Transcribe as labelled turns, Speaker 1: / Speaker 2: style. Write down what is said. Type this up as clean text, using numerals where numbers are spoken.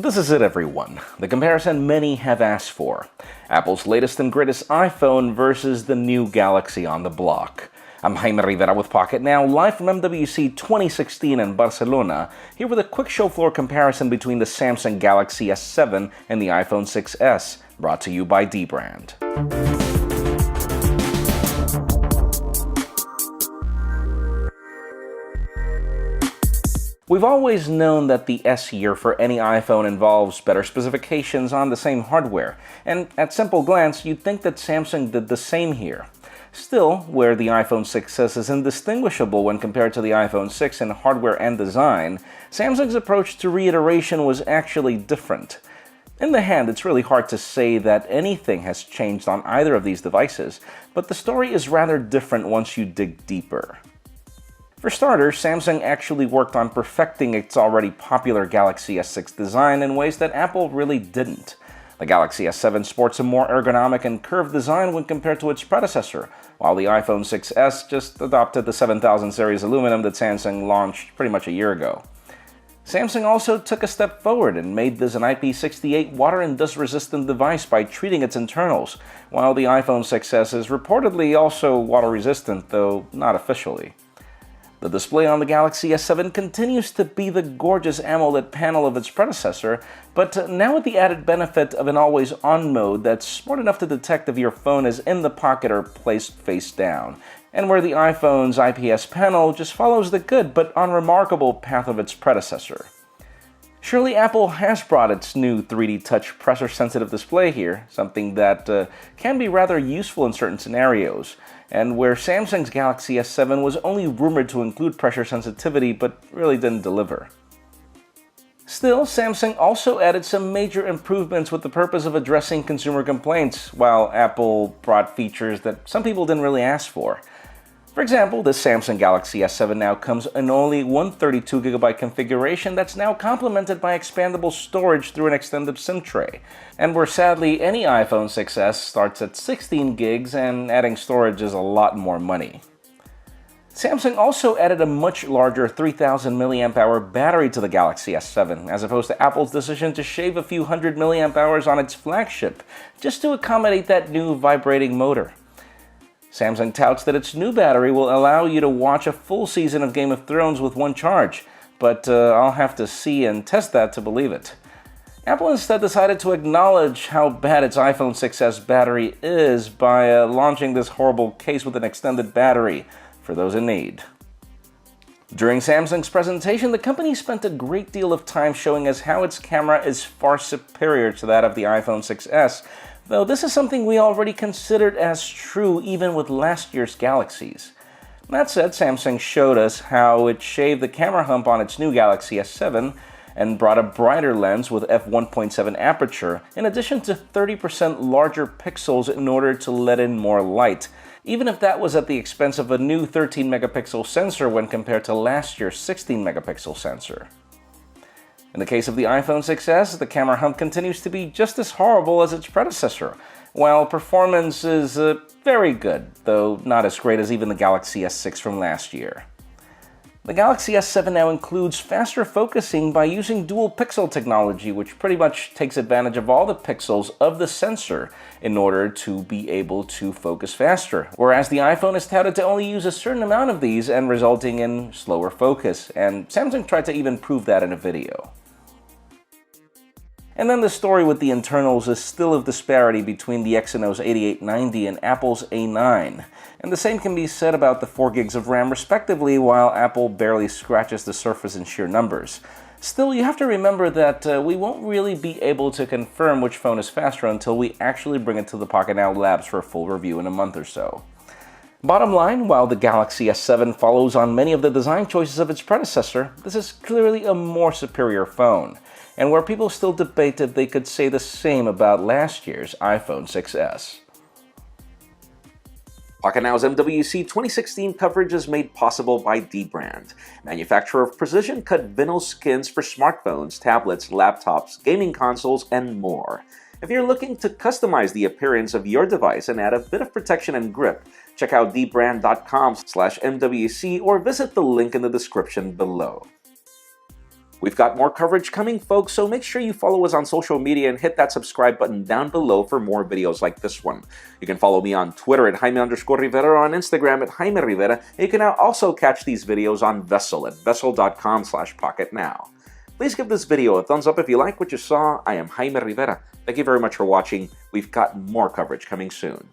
Speaker 1: This is it, everyone. The comparison many have asked for. Apple's latest and greatest iPhone versus the new Galaxy on the block. I'm Jaime Rivera with Pocket Now, live from MWC 2016 in Barcelona, here with a quick show floor comparison between the Samsung Galaxy S7 and the iPhone 6s, brought to you by dbrand. We've always known that the S year for any iPhone involves better specifications on the same hardware, and at simple glance, you'd think that Samsung did the same here. Still, where the iPhone 6s is indistinguishable when compared to the iPhone 6 in hardware and design, Samsung's approach to reiteration was actually different. In the hand, it's really hard to say that anything has changed on either of these devices, but the story is rather different once you dig deeper. For starters, Samsung actually worked on perfecting its already popular Galaxy S6 design in ways that Apple really didn't. The Galaxy S7 sports a more ergonomic and curved design when compared to its predecessor, while the iPhone 6s just adopted the 7000 series aluminum that Samsung launched pretty much a year ago. Samsung also took a step forward and made this an IP68 water and dust resistant device by treating its internals, while the iPhone 6s is reportedly also water resistant, though not officially. The display on the Galaxy S7 continues to be the gorgeous AMOLED panel of its predecessor, but now with the added benefit of an always-on mode that's smart enough to detect if your phone is in the pocket or placed face down, and where the iPhone's IPS panel just follows the good but unremarkable path of its predecessor. Surely Apple has brought its new 3D Touch pressure-sensitive display here, something that can be rather useful in certain scenarios, and where Samsung's Galaxy S7 was only rumored to include pressure sensitivity but really didn't deliver. Still, Samsung also added some major improvements with the purpose of addressing consumer complaints, while Apple brought features that some people didn't really ask for. For example, this Samsung Galaxy S7 now comes in only one 32GB configuration that's now complemented by expandable storage through an extended SIM tray, and where sadly any iPhone 6s starts at 16GB and adding storage is a lot more money. Samsung also added a much larger 3000 mAh battery to the Galaxy S7, as opposed to Apple's decision to shave a few hundred mAh on its flagship, just to accommodate that new vibrating motor. Samsung touts that its new battery will allow you to watch a full season of Game of Thrones with one charge, but I'll have to see and test that to believe it. Apple instead decided to acknowledge how bad its iPhone 6s battery is by launching this horrible case with an extended battery for those in need. During Samsung's presentation, the company spent a great deal of time showing us how its camera is far superior to that of the iPhone 6s, though this is something we already considered as true even with last year's Galaxies. That said, Samsung showed us how it shaved the camera hump on its new Galaxy S7 and brought a brighter lens with f1.7 aperture, in addition to 30% larger pixels in order to let in more light, even if that was at the expense of a new 13-megapixel sensor when compared to last year's 16-megapixel sensor. In the case of the iPhone 6s, the camera hump continues to be just as horrible as its predecessor, while performance is very good, though not as great as even the Galaxy S6 from last year. The Galaxy S7 now includes faster focusing by using dual pixel technology, which pretty much takes advantage of all the pixels of the sensor in order to be able to focus faster, whereas the iPhone is touted to only use a certain amount of these and resulting in slower focus, and Samsung tried to even prove that in a video. And then the story with the internals is still of disparity between the Exynos 8890 and Apple's A9. And the same can be said about the 4GB of RAM respectively, while Apple barely scratches the surface in sheer numbers. Still, you have to remember that we won't really be able to confirm which phone is faster until we actually bring it to the Pocket Now labs for a full review in a month or so. Bottom line, while the Galaxy S7 follows on many of the design choices of its predecessor, this is clearly a more superior phone, and where people still debate if they could say the same about last year's iPhone 6s. Pocket Now's MWC 2016 coverage is made possible by dbrand, manufacturer of precision-cut vinyl skins for smartphones, tablets, laptops, gaming consoles, and more. If you're looking to customize the appearance of your device and add a bit of protection and grip, check out dbrand.com/MWC or visit the link in the description below. We've got more coverage coming, folks, so make sure you follow us on social media and hit that subscribe button down below for more videos like this one. You can follow me on Twitter at Jaime_Rivera or on Instagram at Jaime Rivera. And you can now also catch these videos on Vessel at vessel.com/pocketnow. Please give this video a thumbs up if you like what you saw. I am Jaime Rivera. Thank you very much for watching. We've got more coverage coming soon.